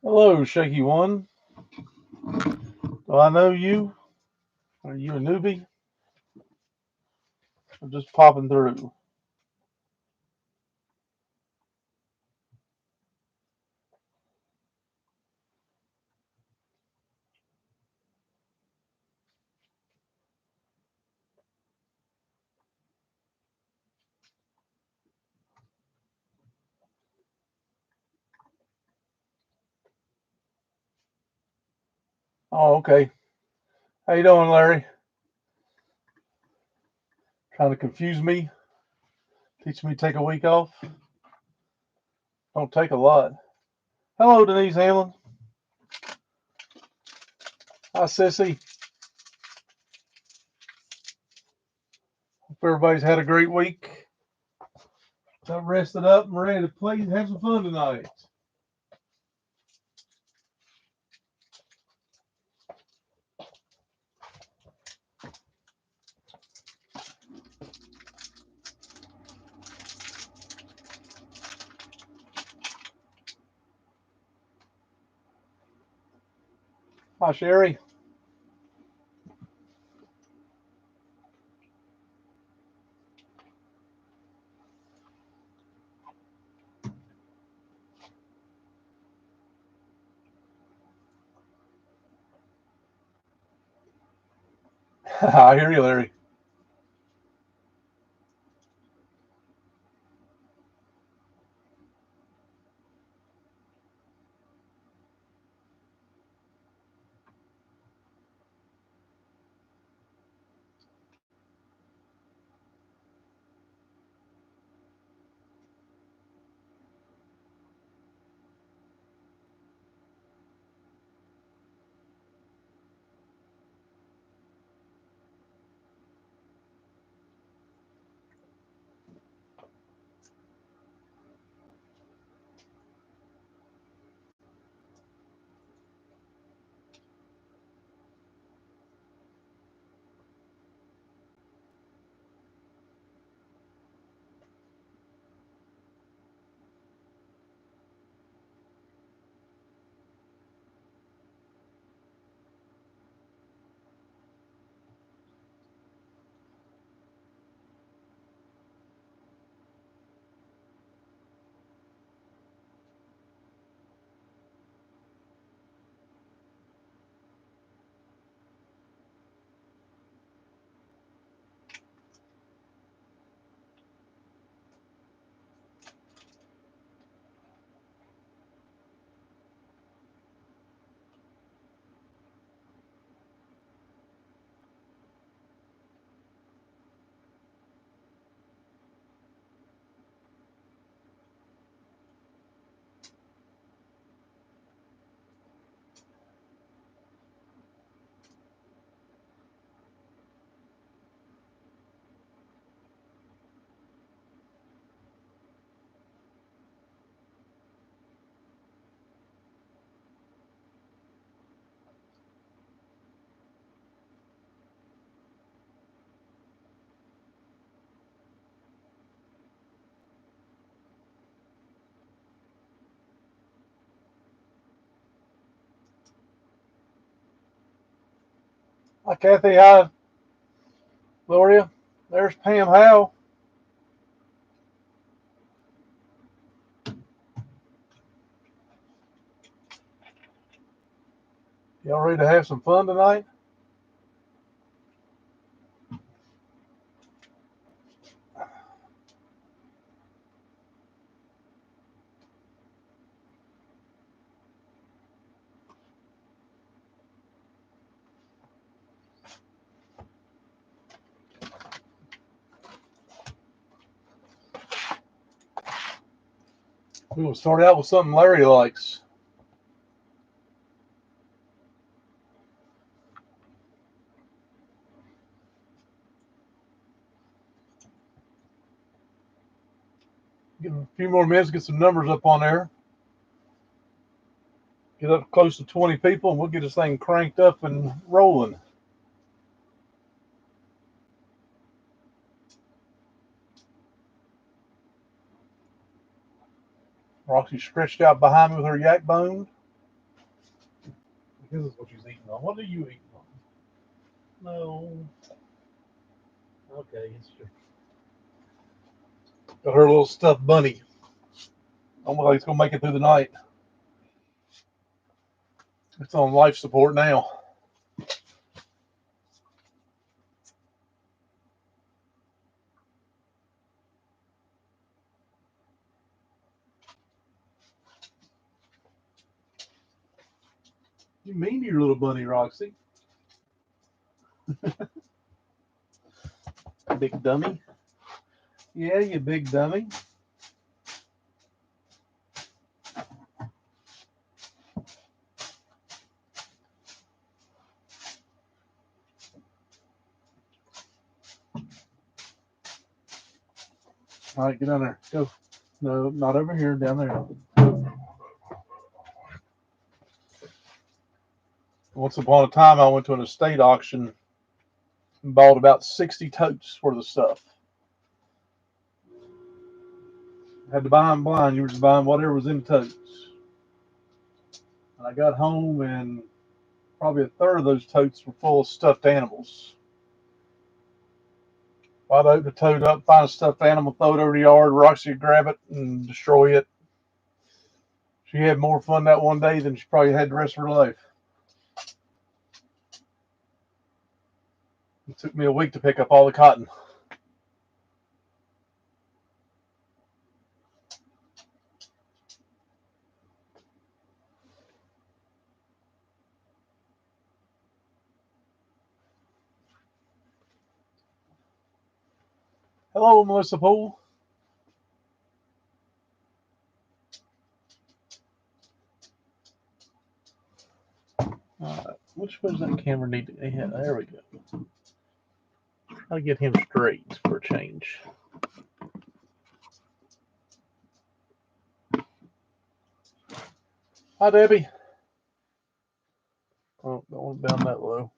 Hello, Shaky One. Do I know you? Are you a newbie? I'm just popping through. Oh, okay. How you doing, Larry? Trying to confuse me? Teach me to take a week off? Don't take a lot. Hello, Denise Hamlin. Hi, Sissy. Hope everybody's had a great week. I'm rested up and ready to play and have some fun tonight. Hi, Sherry. I hear you, Larry. Hi, Kathy. Hi, Gloria. There's Pam Howe. Y'all ready to have some fun tonight? We will start out with something Larry likes. Give him a few more minutes, get some numbers up on there. Get up close to 20 people, and we'll get this thing cranked up and rolling. Roxy stretched out behind me with her yak bone. This is what she's eating on. What are you eating on? No. Okay, it's got her little stuffed bunny. Almost like it's gonna make it through the night. It's on life support now. You mean your little bunny, Roxy? Big dummy. Yeah, you big dummy. All right, get down there. Go. No, not over here. Down there. Once upon a time, I went to an estate auction and bought about 60 totes worth of stuff. Had to buy them blind. You were just buying whatever was in the totes. And I got home, and probably a third of those totes were full of stuffed animals. I'd open the tote up, find a stuffed animal, throw it over the yard. Roxy would grab it and destroy it. She had more fun that one day than she probably had the rest of her life. It took me a week to pick up all the cotton. Hello, Melissa Poole. Which way does that camera need to? Yeah, there we go. Try to get him straight for a change. Hi, Debbie. Oh, don't want down that low.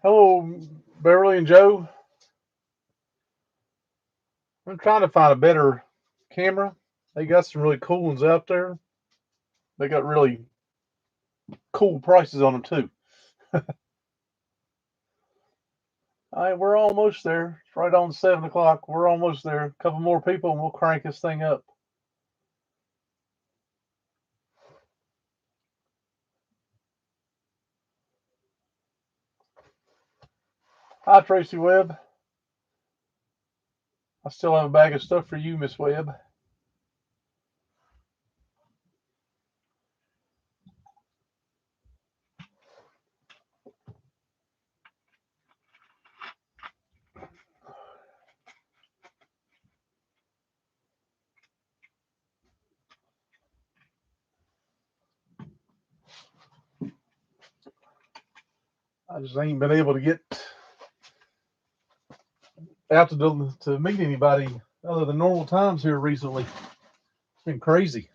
Hello, Beverly and Joe. I'm trying to find a better camera. They got some really cool ones out there. They got really cool prices on them too. All right, we're almost there. It's right on 7 o'clock. We're almost there. A couple more people and we'll crank this thing up. Hi, Tracy Webb. I still have a bag of stuff for you, Miss Webb. I just ain't been able to get out to meet anybody other than normal times here recently. It's been crazy.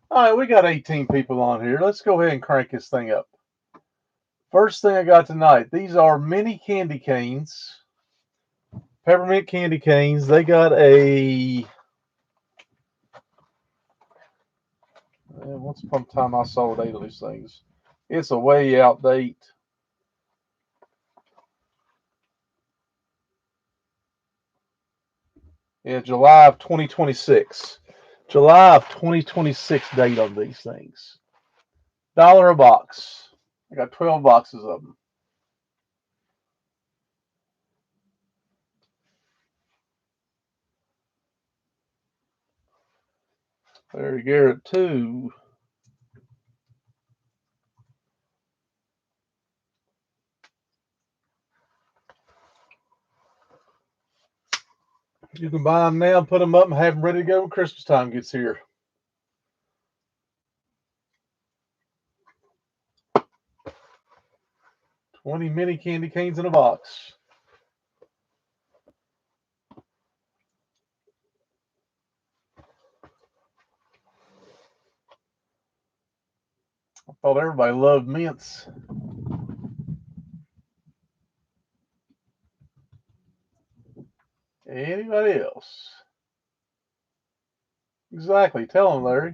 All right, we got 18 people on here. Let's go ahead and crank this thing up. First thing I got tonight, these are mini candy canes, peppermint candy canes. They got a, once upon a time I sold 8 of these things. It's a way out date. Yeah, July of 2026. July of 2026 date on these things. $1 a box. I got 12 boxes of them. Larry Garrett, too. You can buy them now, put them up, and have them ready to go when Christmas time gets here. $20 mini candy canes in a box. I thought everybody loved mints. Anybody else? Exactly. Tell him, Larry.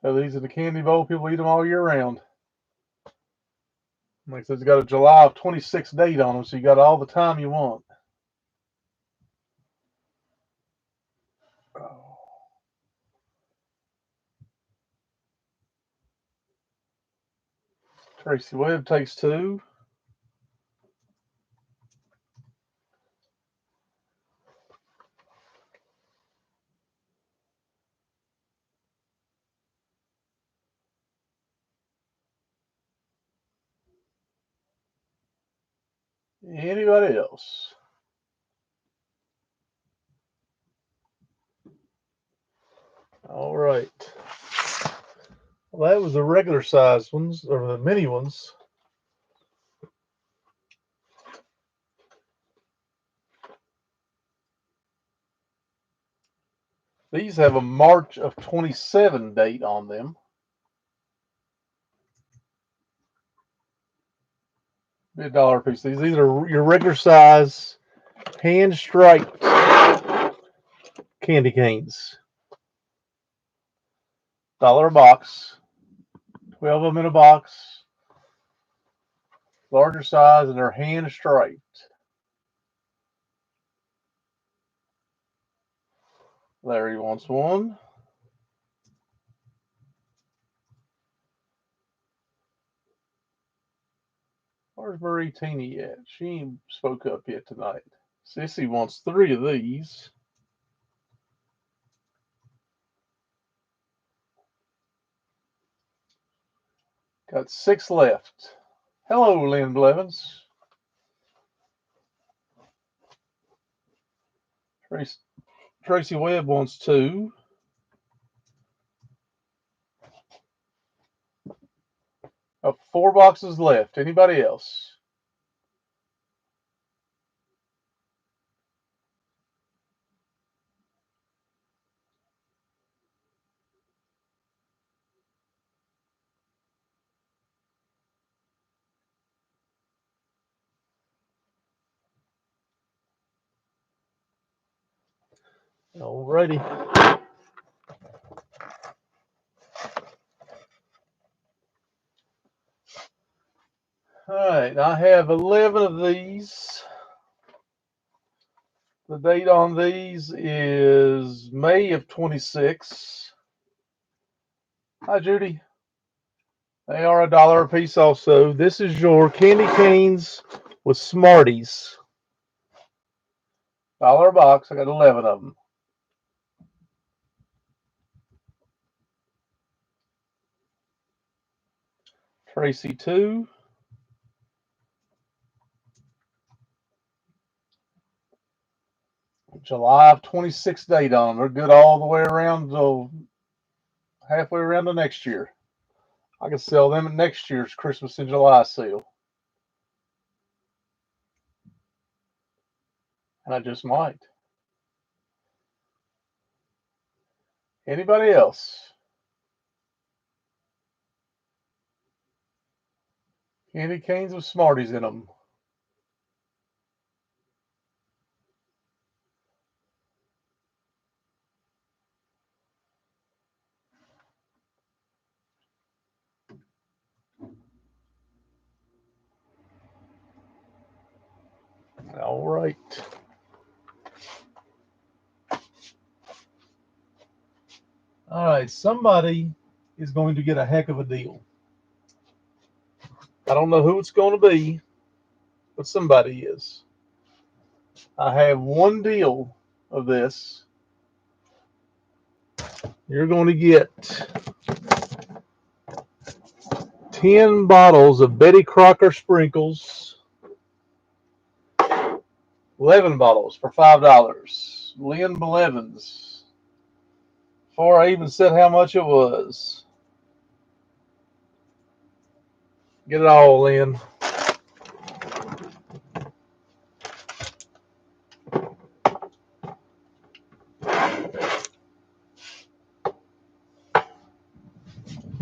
So these are the candy bowl. People eat them all year round. Like I said, it's got a July of 26 date on them, so you got all the time you want. Oh. Tracy Webb takes 2. Anybody else? All right. Well, that was the regular size ones, or the mini ones. These have a March of 27 date on them. Be $1 a piece. These are your regular size hand striped candy canes. $1 a box. 12 of them in a box. Larger size, and they're hand striped. Larry wants one. Where's Marie Teeny at? She ain't spoke up yet tonight. Sissy wants 3 of these. Got 6 left. Hello, Lynn Blevins. Tracy Webb wants 2. 4 boxes left. Anybody else? Alrighty. Alright, I have 11 of these. The date on these is May of 26. Hi, Judy. They are $1 a piece also. This is your candy canes with Smarties. $1 a box. I got 11 of them. Tracy 2. July of 26 date on them. They're good all the way around till halfway around to next year. I can sell them at next year's Christmas in July sale. And I just might. Anybody else? Candy canes with Smarties in them. All right. All right. Somebody is going to get a heck of a deal. I don't know who it's going to be, but somebody is. I have one deal of this. You're going to get 10 bottles of Betty Crocker sprinkles. 11 bottles for $5. Lynn Blevins. Before I even said how much it was. Get it all, Lynn.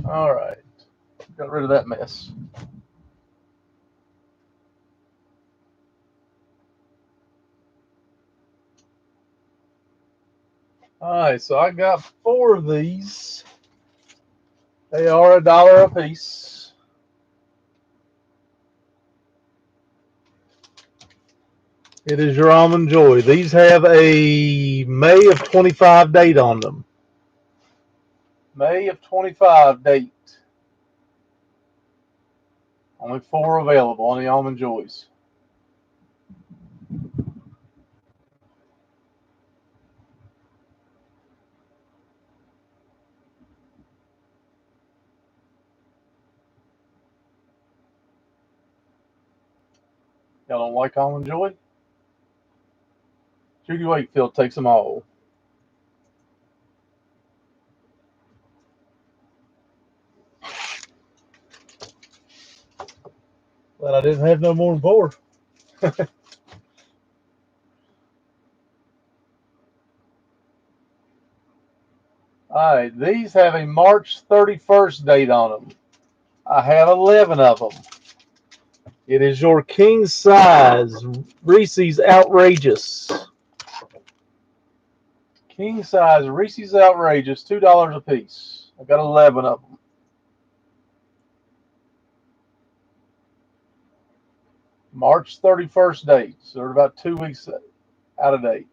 All right. Got rid of that mess. Alright, so I got 4 of these. They are $1 a piece. It is your Almond Joy. These have a May of 25 date on them. May of 25 date. Only 4 available on the Almond Joys. Y'all don't like Almond Joy? Judy Wakefield takes them all. But I didn't have no more than 4. Alright, these have a March 31st date on them. I have 11 of them. It is your king size Reese's Outrageous. King size Reese's Outrageous, $2 a piece. I got 11 of them. March 31st date, so they're about 2 weeks out of date.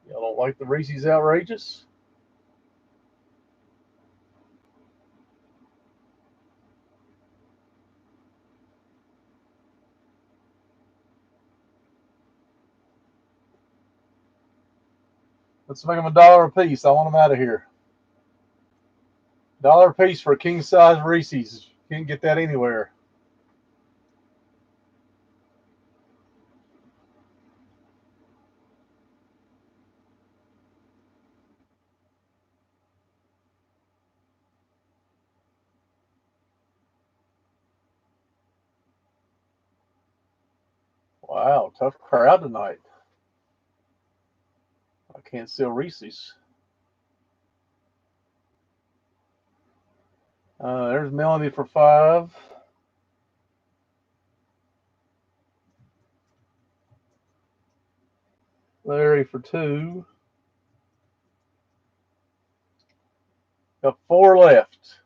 Y'all don't like the Reese's Outrageous? Let's make them $1 a piece. I want them out of here. $1 a piece for a king size Reese's. Can't get that anywhere. Wow, tough crowd tonight. I can't sell Reese's. There's Melanie for 5. Larry for 2. Got 4 left.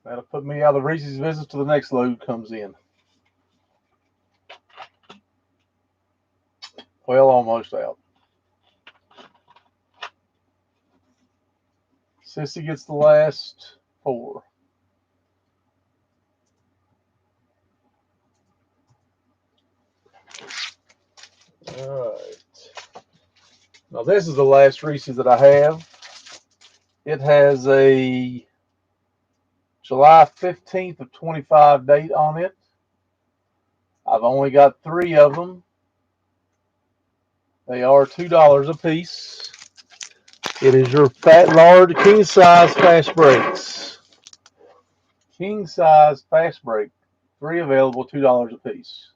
That'll put me out of the Reese's business till the next load comes in. Well, almost out. Sissy gets the last 4. All right. Now this is the last Reese's that I have. It has a July 15th of 25 date on it. I've only got 3 of them. They are $2 a piece. It is your Fat Lard King Size Fast Breaks. King Size Fast Break. 3 available, $2 a piece.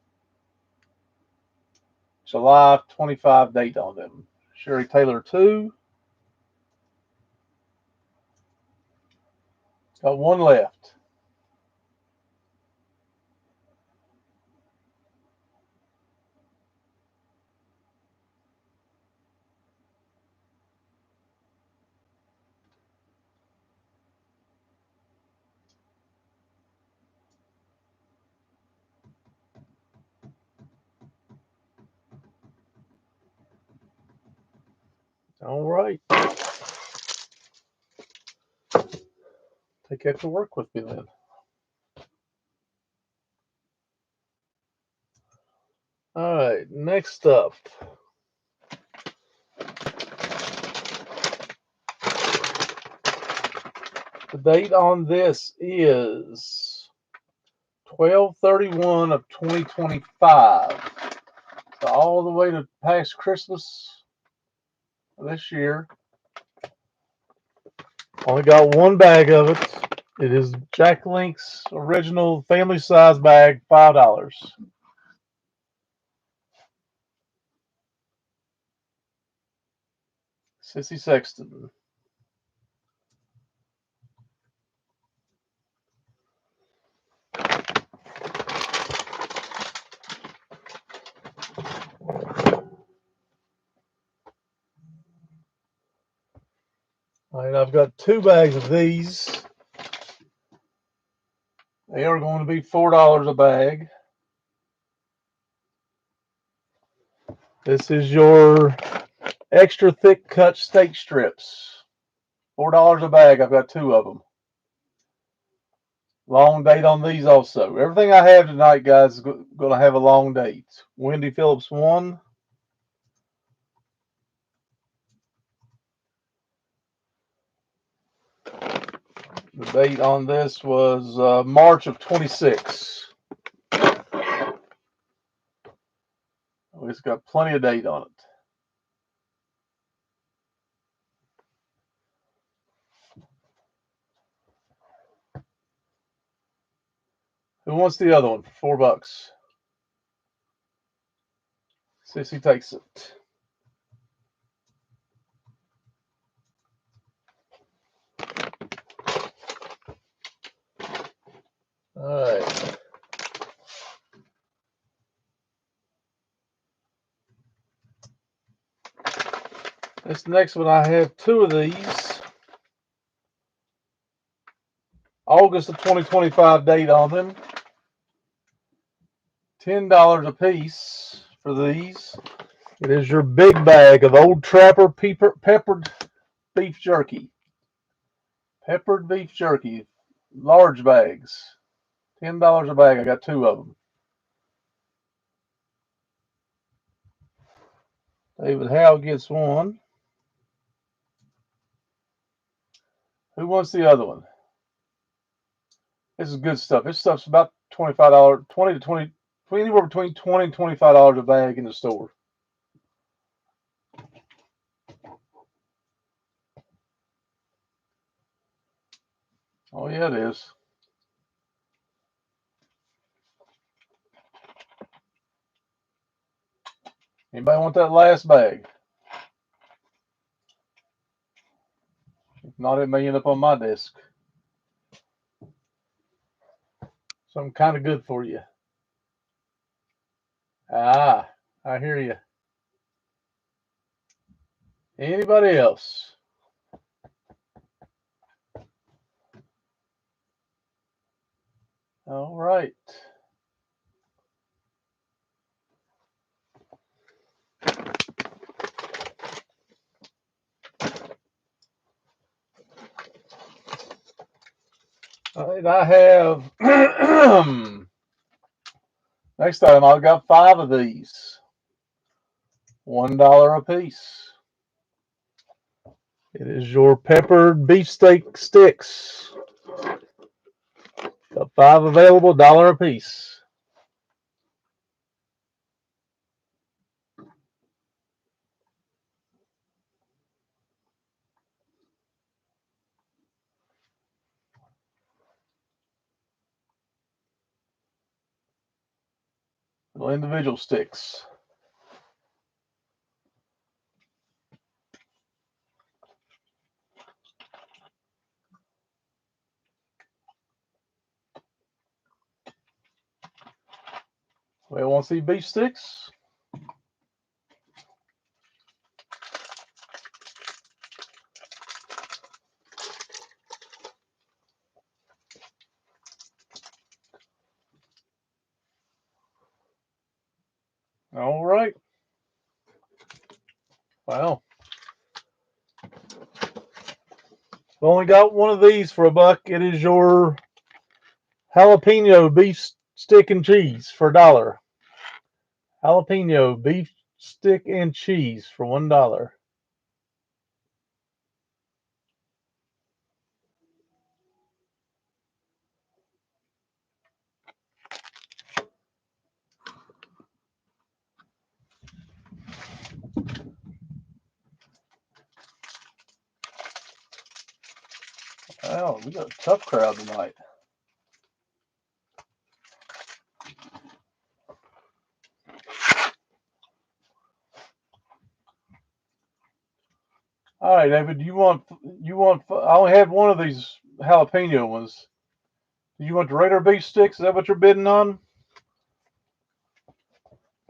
July 25 date on them. Sherry Taylor 2. Got 1 left. All right. Take that to work with me then. All right, next up. The date on this is 12/31 of 2025. So all the way to past Christmas this year. Only got 1 bag of it. It is Jack Link's original family size bag, $5. Sissy Sexton. All right, I've got 2 bags of these. They are going to be $4 a bag. This is your extra thick cut steak strips. $4 a bag. I've got 2 of them. Long date on these also. Everything I have tonight, guys, is going to have a long date. Wendy Phillips 1. The date on this was March of 26. It's got plenty of date on it. Who wants the other one for $4? Sissy takes it. All right. This next one, I have 2 of these. August of 2025 date on them. $10 a piece for these. It is your big bag of Old Trapper peppered beef jerky. Peppered beef jerky. Large bags. $10 a bag. I got 2 of them. David Howe gets one. Who wants the other one? This is good stuff. This stuff's about $25, anywhere between $20 and $25 a bag in the store. Oh yeah, it is. Anybody want that last bag? If not, it may end up on my desk. Something kind of good for you. Ah, I hear you. Anybody else? All right. All right, I have next time I've got 5 of these. $1 a piece. It is your peppered beefsteak sticks. Got 5 available, $1 a piece. Little individual sticks. We want to see beef sticks? All right. Well, I've only got one of these for $1. It is your jalapeno beef stick and cheese for $1. Jalapeno beef stick and cheese for $1. Wow, we got a tough crowd tonight. All right, David. I only have one of these jalapeno ones. Do you want the regular beef sticks? Is that what you're bidding on?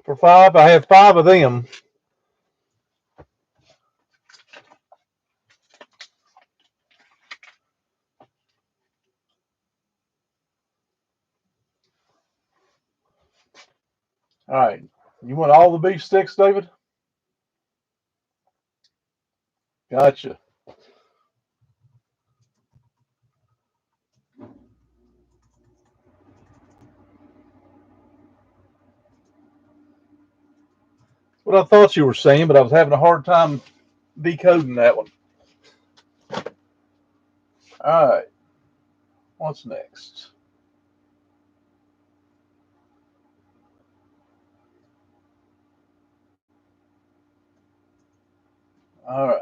For 5, I have 5 of them. All right. You want all the beef sticks, David? Gotcha. What I thought you were saying, but I was having a hard time decoding that one. All right. What's next? All right.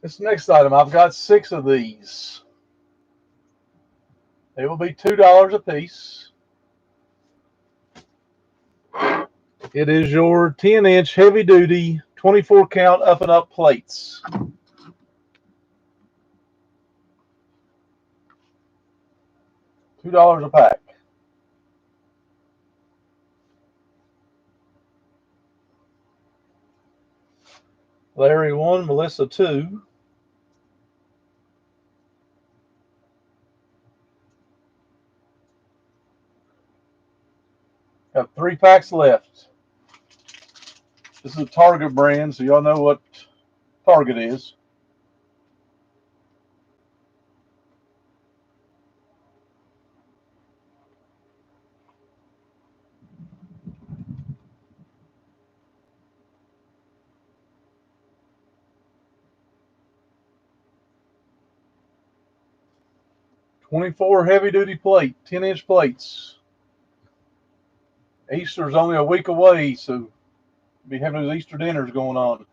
This next item, I've got 6 of these. They will be $2 a piece. It is your 10-inch heavy duty 24 count up and up plates. $2 a pack. Larry 1, Melissa 2. Got 3 packs left. This is a Target brand, so y'all know what Target is. $24 heavy duty plate, 10-inch plates. Easter's only a week away, so be having those Easter dinners going on.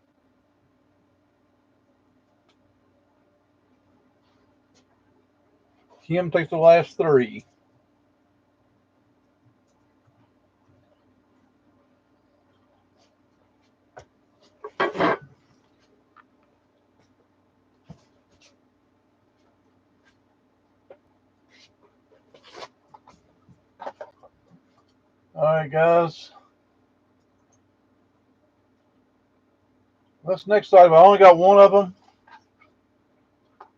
Kim takes the last 3. All right, guys. This next item, I only got one of them.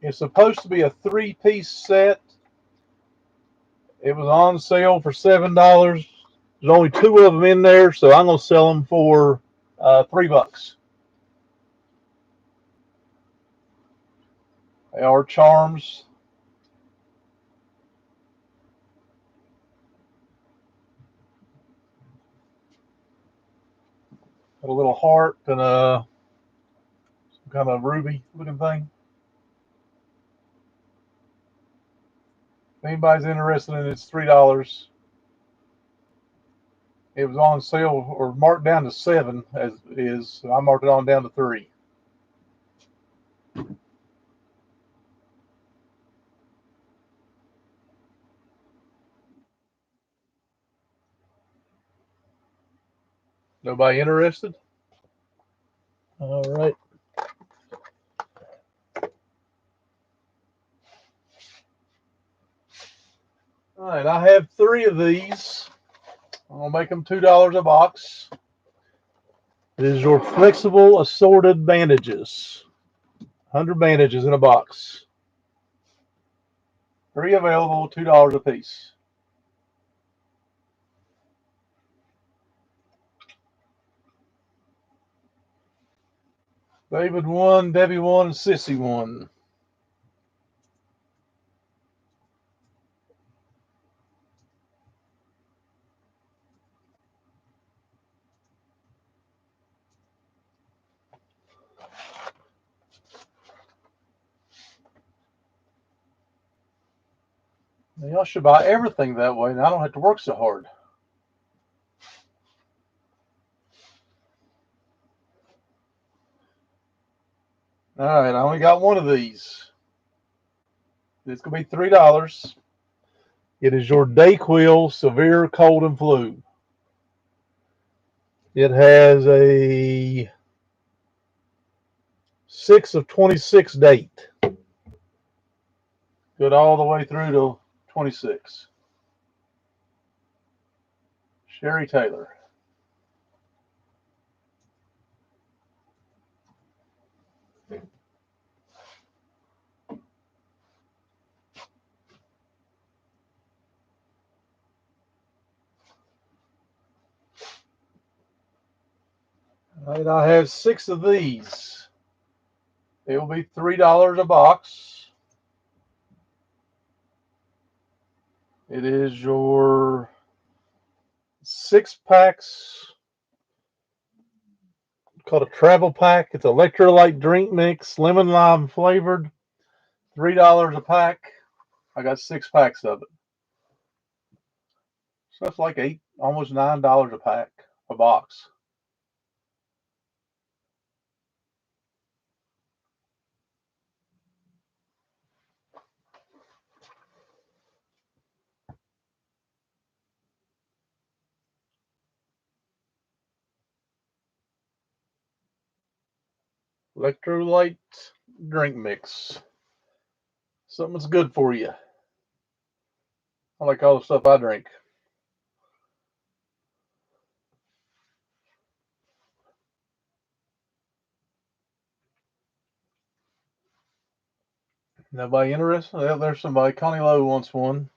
It's supposed to be a 3-piece set. It was on sale for $7. There's only 2 of them in there, so I'm gonna sell them for $3. They are charms. Got a little heart and some kind of ruby looking thing. If anybody's interested in it, it's $3. It was on sale or marked down to 7 as is. So I marked it on down to 3. Nobody interested? All right. All right, I have 3 of these. I'm gonna make them $2 a box. It is your flexible assorted bandages. 100 bandages in a box. 3 available, $2 a piece. David 1, Debbie 1, and Sissy 1. Y'all should buy everything that way, and I don't have to work so hard. All right, I only got one of these. It's going to be $3. It is your Dayquil Severe Cold and Flu. It has a 6 of 26 date. Good all the way through to 26. Sherry Taylor. All right, I have 6 of these. It will be $3 a box. It is your 6 packs called a travel pack. It's electrolyte drink mix, lemon lime flavored, $3 a pack. I got 6 packs of it. So that's like almost $9 a pack, a box. Electrolyte drink mix. Something that's good for you. I like all the stuff I drink. Nobody interested? Well, there's somebody. Connie Lowe wants one.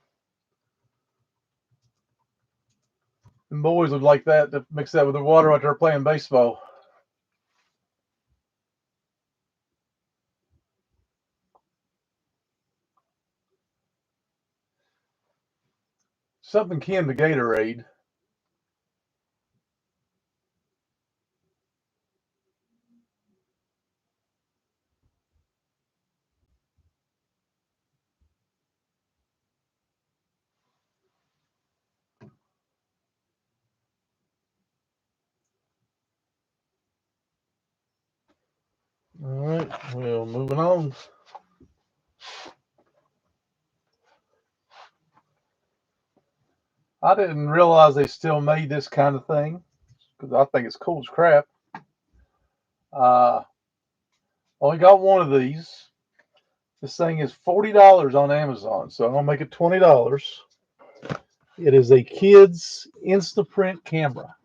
And boys would like that to mix that with the water while they're playing baseball. Something akin to Gatorade. All right, well, moving on. I didn't realize they still made this kind of thing because I think it's cool as crap. Only got one of these. This thing is $40 on Amazon, so I'm gonna make it $20. It is a kid's Instaprint camera.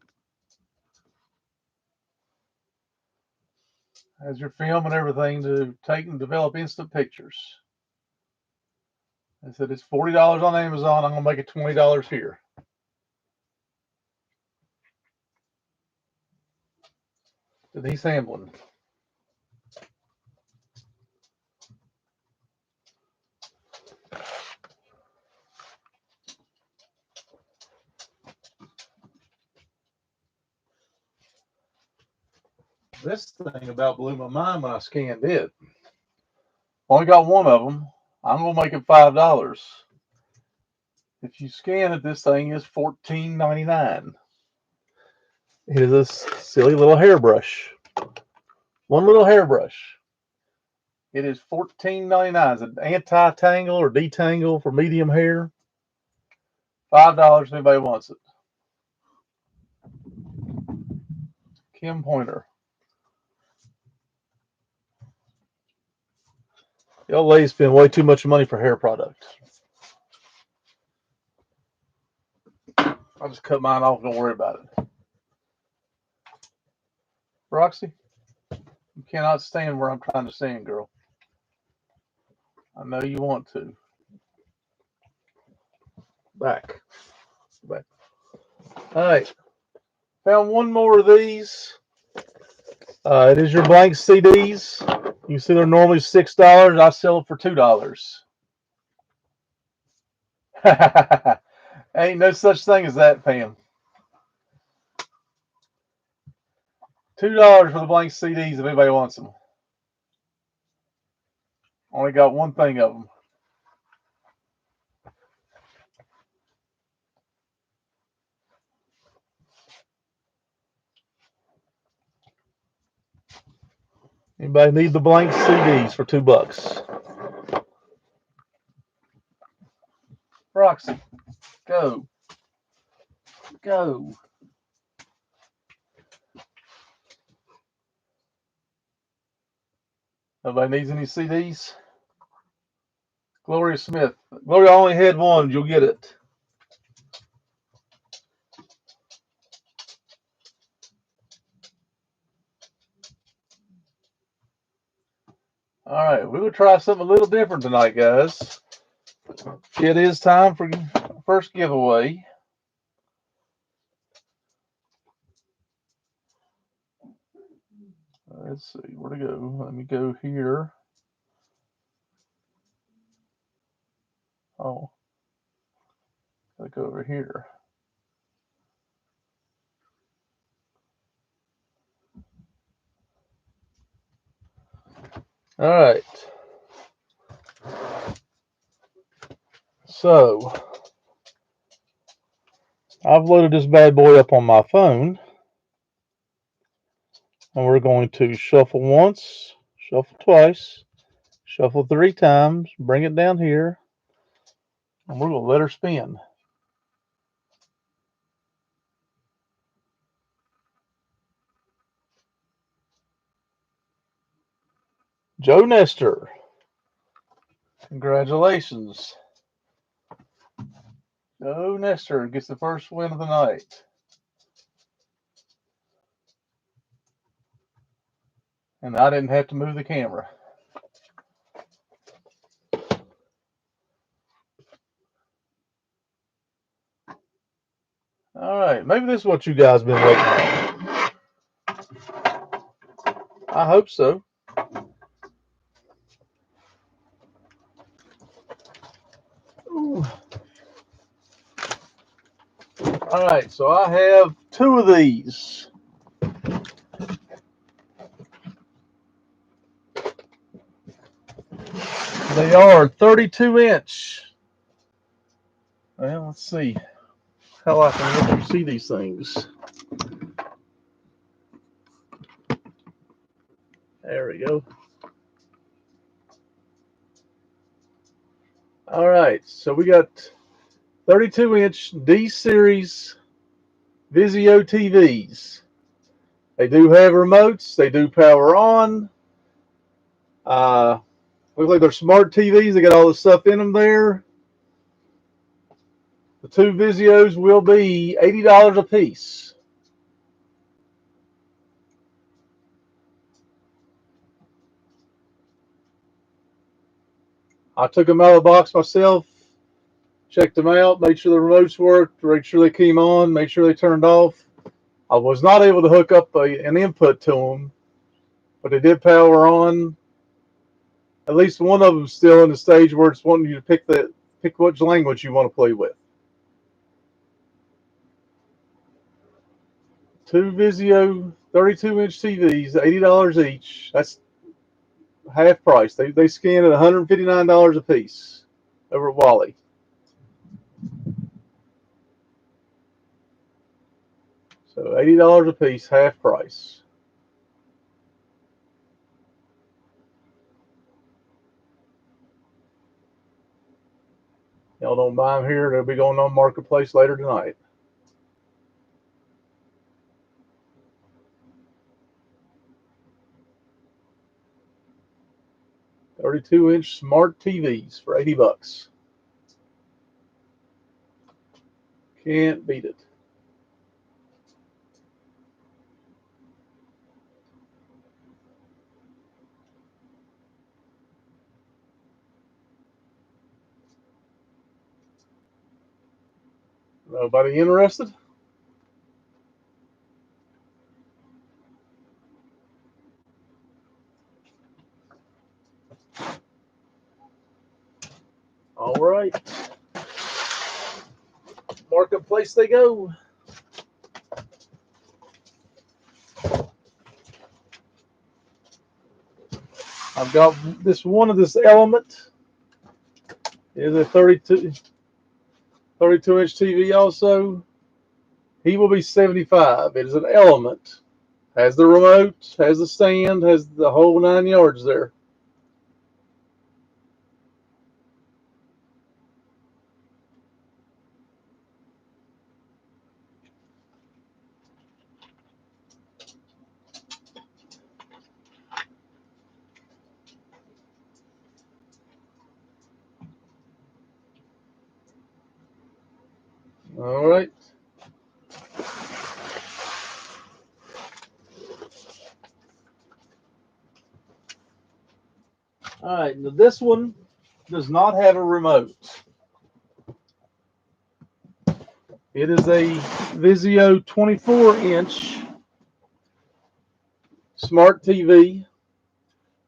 Has your film and everything to take and develop instant pictures. I said it's $40 on Amazon. I'm gonna make it $20 here. Denise Hamlin. This thing about blew my mind when I scanned it. Only got one of them. I'm gonna make it $5. If you scan it, this thing is $14.99. It is a silly little hairbrush. One little hairbrush. It is $14.99. It's an anti-tangle or detangle for medium hair. $5 if anybody wants it. Kim Pointer. The old lady spend way too much money for hair products. I'll just cut mine off. Don't worry about it. Roxy, you cannot stand where I'm trying to stand, girl. I know you want to. Back. All right. Found one more of these. It is your blank CDs. You see they're normally $6. I sell it for $2. Ain't no such thing as that, Pam. $2 for the blank CDs if anybody wants them. Only got one thing of them. Anybody need the blank CDs for $2? Foxy, go. Go. Nobody needs any CDs? Gloria Smith. Gloria only had one. You'll get it. All right, we will try something a little different tonight, guys. It is time for first giveaway. Let's see where to go. Let me go here. Oh, let's go over here. All right. So I've loaded this bad boy up on my phone, and we're going to shuffle once, shuffle twice, shuffle 3 times, bring it down here, and we're going to let her spin. Joe Nestor. Congratulations. Joe Nestor gets the first win of the night. And I didn't have to move the camera. All right, maybe this is what you guys been waiting on. I hope so. Ooh. All right, so I have 2 of these. They are 32-inch. Well, let's see how I can let you see these things. There we go. All right, so we got 32-inch D-Series Vizio TVs. They do have remotes. They do power on. Look like they're smart TVs. They got all the stuff in them there. The 2 Vizios will be $80 a piece. I took them out of the box myself, checked them out, made sure the remotes worked, made sure they came on, made sure they turned off. I was not able to hook up an input to them, but they did power on. At least one of them still in the stage where it's wanting you to pick which language you want to play with. 2 Vizio 32-inch TVs, $80 each. That's half price. They scan at $159 a piece over at Wally. So $80 a piece, half price. Y'all don't buy them here, they'll be going on Marketplace later tonight. $32-inch smart TVs for $80. Can't beat it. Nobody interested? All right. Marketplace they go. I've got this one of this Element. It is a 32-inch TV also. He will be $75. It is an Element. Has the remote, has the stand, has the whole 9 yards there. All right. All right. Now this one does not have a remote. It is a Vizio 24-inch smart TV.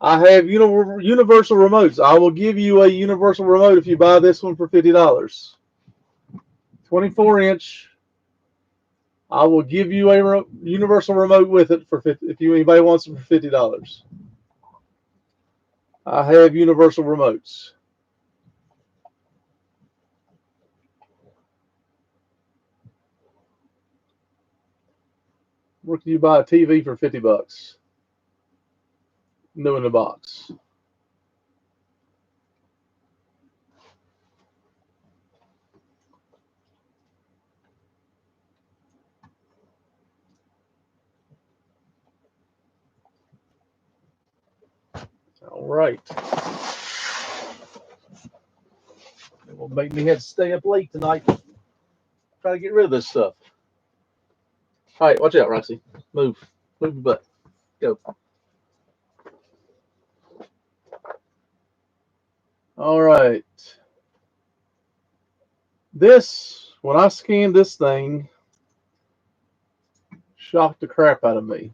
I have universal remotes. I will give you a universal remote if you buy this one for $50. 24-inch. I will give you a universal remote with it for 50, if anybody wants it for $50. I have universal remotes. Where can you buy a TV for $50? New in the box. All right. It will make me have to stay up late tonight. Try to get rid of this stuff. All right, watch out, Roxy. Move. Move your butt. Go. All right. This, when I scanned this thing, shocked the crap out of me.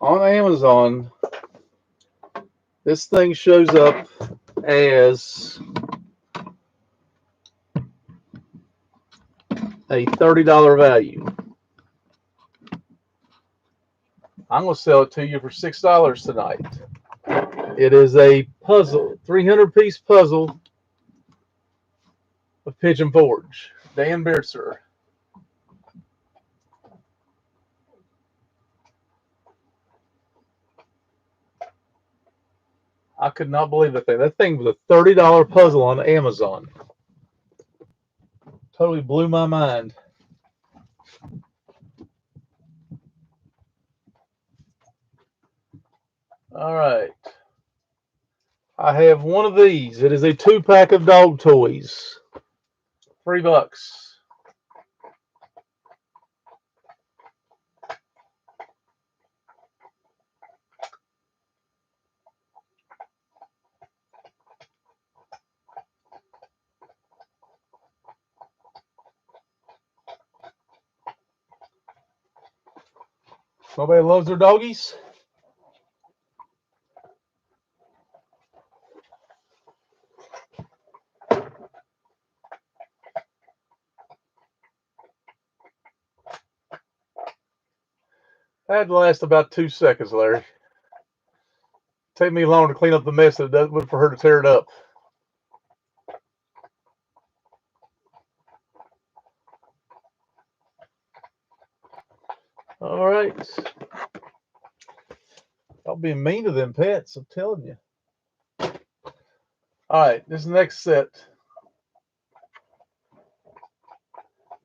On Amazon, this thing shows up as a $30 value. I'm going to sell it to you for $6 tonight. It is a puzzle, 300-piece puzzle of Pigeon Forge. Dan Bearser. I could not believe that thing. That thing was a $30 puzzle on Amazon. Totally blew my mind. All right. I have one of these. It is a 2-pack of dog toys. $3. Nobody loves their doggies? That'd last about 2 seconds, Larry. Take me long to clean up the mess that it would for her to tear it up. All right. I'll be mean to them pets, I'm telling you. All right, this next set.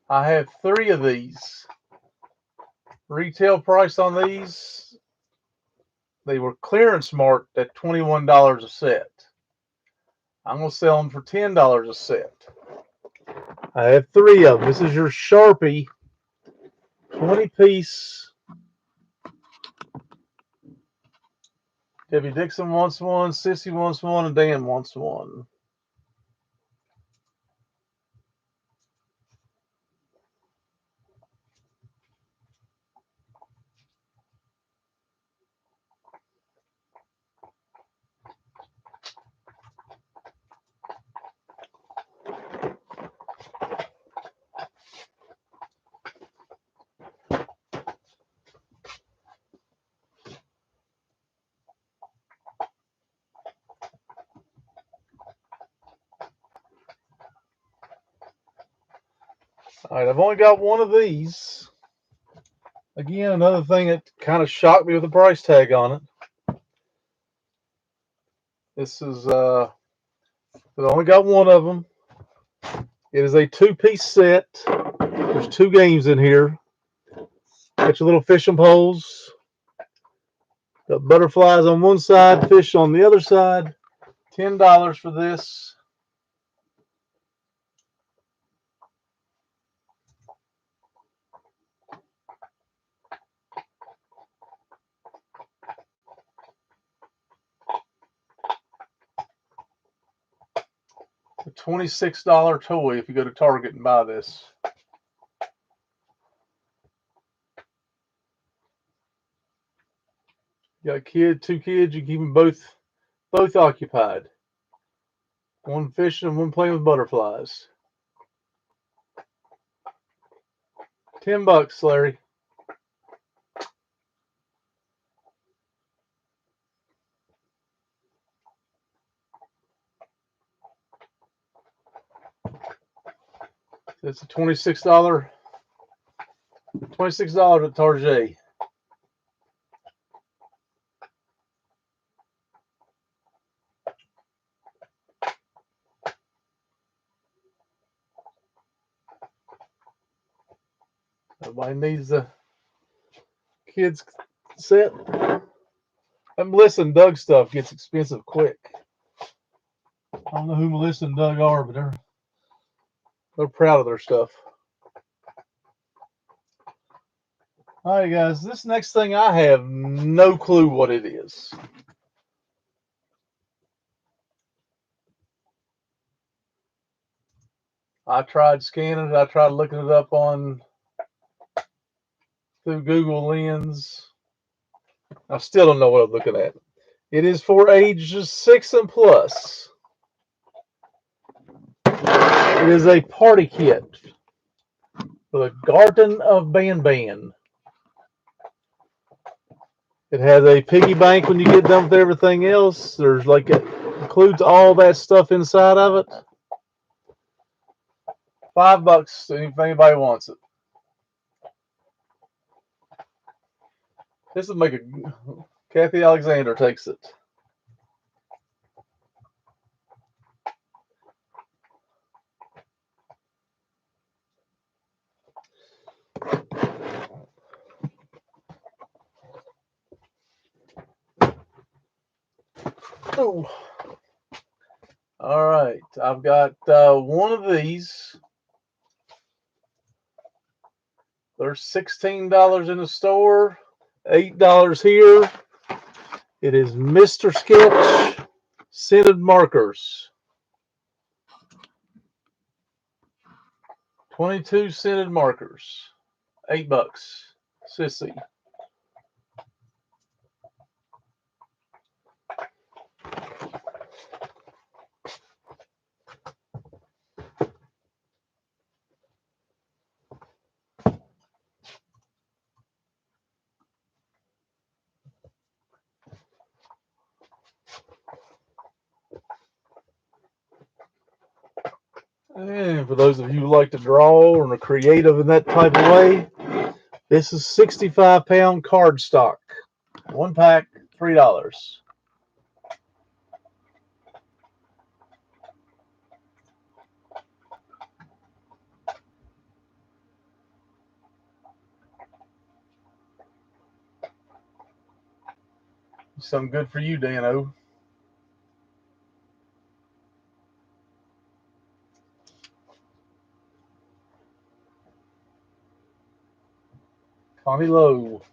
I have 3 of these. Retail price on these, they were clearance marked at $21 a set. I'm going to sell them for $10 a set. I have 3 of them. This is your Sharpie 20-piece. Debbie Dixon wants one, Sissy wants one, and Dan wants one. All right, I've only got one of these. Again, another thing that kind of shocked me with the price tag on it. This is, I've only got one of them. It is a 2-piece set. There's 2 games in here. Got your little fishing poles. Got butterflies on one side, fish on the other side. $10 for this. $26 toy if you go to Target and buy this. You got a kid, two kids, you keep them both occupied. One fishing and one playing with butterflies. $10, Larry. It's a $26 at Target. Everybody needs a kids set. And Melissa and Doug stuff gets expensive quick. I don't know who Melissa and Doug are, but they're proud of their stuff. All right, guys, this next thing I have no clue what it is. I tried scanning it. I tried looking it up through Google Lens. I still don't know what I'm looking at. It is for ages 6 and plus. It is a party kit for the Garden of Ban. It has a piggy bank when you get done with everything else. There's like it includes all that stuff inside of it. $5 if anybody wants it. This will make a Kathy Alexander takes it. Oh. All right, I've got one of these. There's $16 in the store, $8 here. It is Mr. Sketch scented markers. 22 scented markers, $8. Sissy. And for those of you who like to draw or are creative in that type of way, this is 65-pound cardstock. One pack, $3. Something good for you, Dano. Connie Lowe.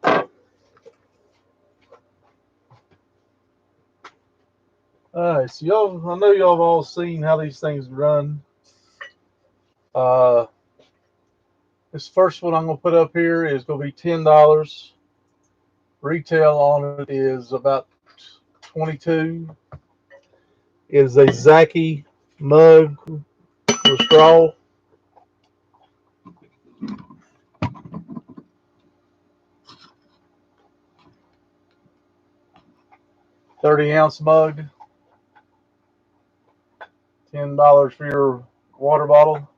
All right, so y'all, I know y'all have all seen how these things run. This first one I'm gonna put up here is gonna be $10. Retail on it is about $22. It is a Zaki mug with straw. $30-ounce mug. $10 for your water bottle.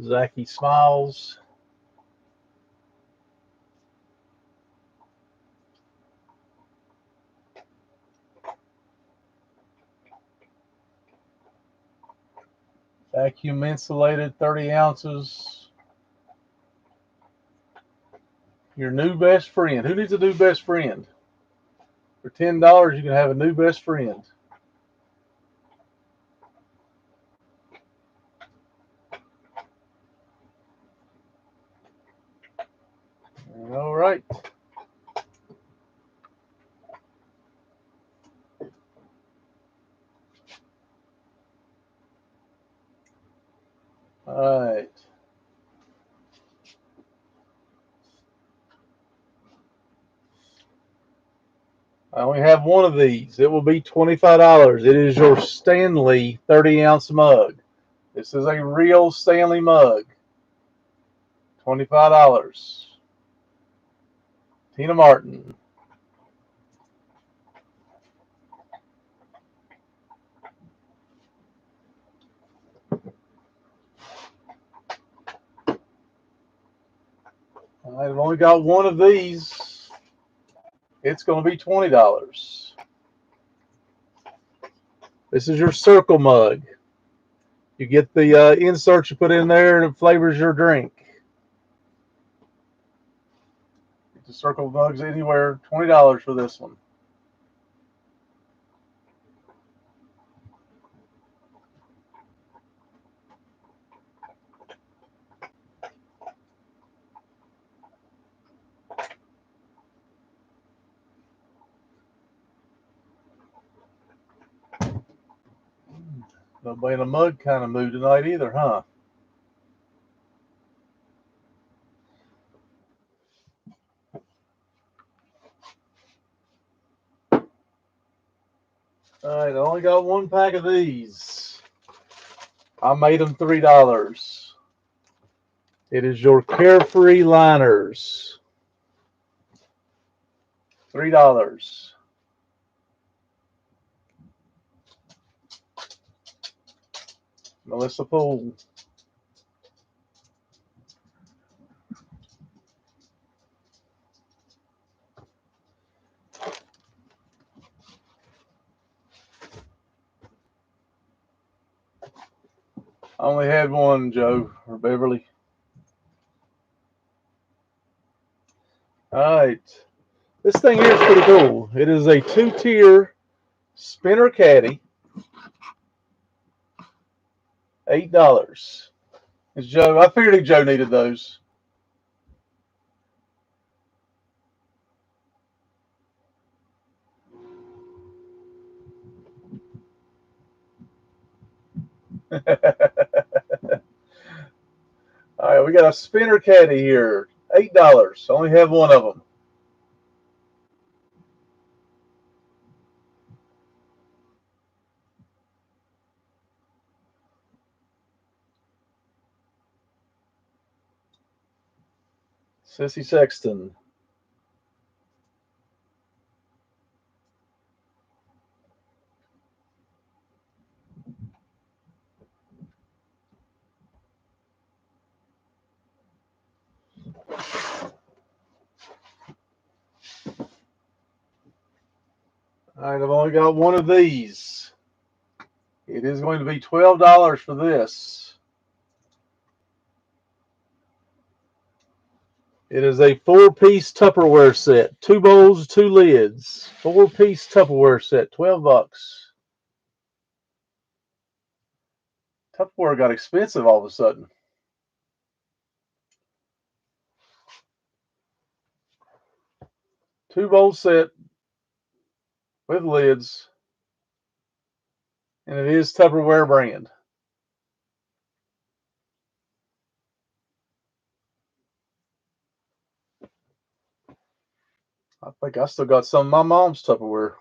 Zaki Smiles. Vacuum insulated, 30 ounces. Your new best friend. Who needs a new best friend? For $10, you can have a new best friend. All right. I only have one of these. It will be $25. It is your Stanley 30-ounce mug. This is a real Stanley mug. $25. Tina Martin. I've only got one of these. It's going to be $20. This is your circle mug. You get the insert you put in there and it flavors your drink. Get the circle mugs anywhere. $20 for this one. Nobody in a mug kind of mood tonight either, huh? All right, I only got one pack of these. I made them $3. It is your Carefree Liners. $3. Melissa Poole. I only had one, Joe or Beverly. All right. This thing here is pretty cool. It is a 2-tier spinner caddy. $8. It's Joe. I figured Joe needed those. All right, we got a spinner caddy here. $8. Only have one of them. Sissy Sexton. All right, I've only got one of these. It is going to be $12 for this. It is a 4-piece Tupperware set. 2 bowls, 2 lids. 4-piece Tupperware set. $12. Tupperware got expensive all of a sudden. Two bowl set with lids, and it is Tupperware brand. I think I still got some of my mom's Tupperware.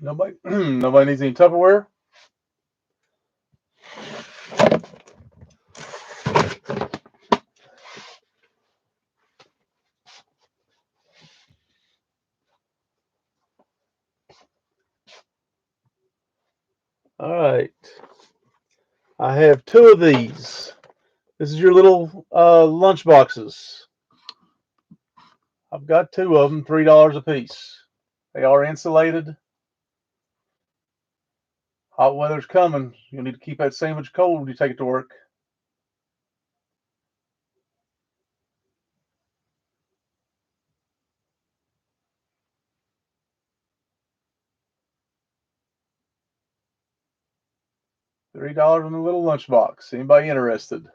Nobody, nobody needs any Tupperware. All right, I have 2 of these. This is your little lunch boxes. I've got 2 of them, $3 a piece. They are insulated. Hot weather's coming. You'll need to keep that sandwich cold when you take it to work. $3 in a little lunch box. Anybody interested?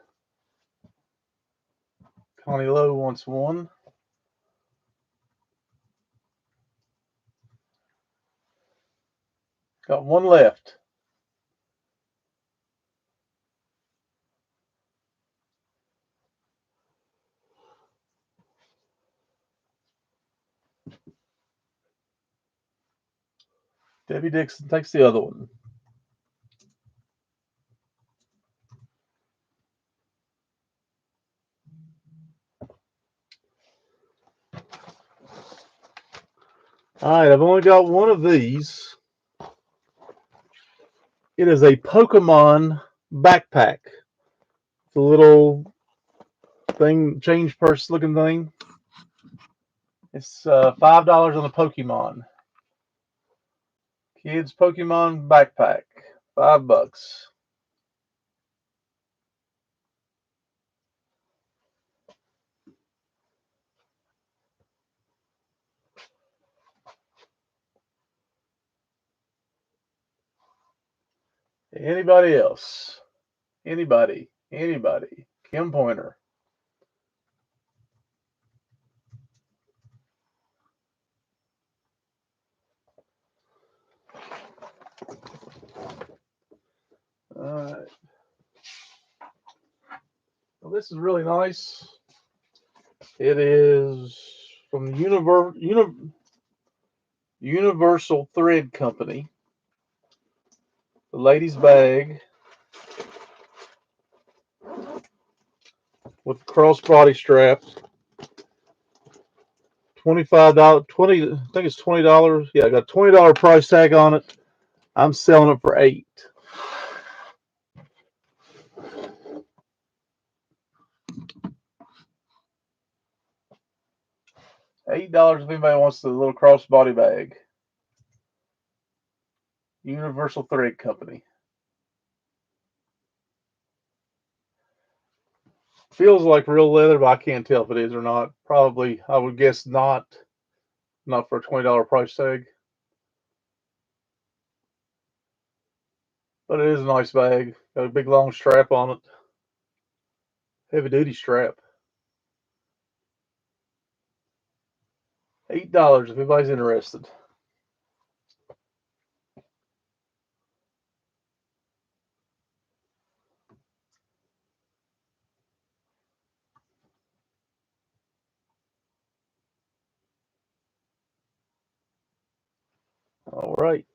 Connie Lowe wants one. Got one left. Debbie Dixon takes the other one. All right, I've only got one of these. It is a Pokemon backpack. The little thing, change purse looking thing. It's $5 on the Pokemon. Kids Pokemon backpack, $5. Anybody else? Anybody? Anybody? Kim Pointer. All right. Well, this is really nice. It is from the Universal Thread Company. The ladies' bag with crossbody straps. $25, 20. I think it's $20. Yeah, I got a $20 price tag on it. I'm selling it for $8. $8 if anybody wants the little crossbody bag. Universal Thread Company. Feels like real leather, but I can't tell if it is or not. Probably, I would guess not. Not for a $20 price tag. But it is a nice bag. Got a big long strap on it. Heavy duty strap. $8 if anybody's interested. All right.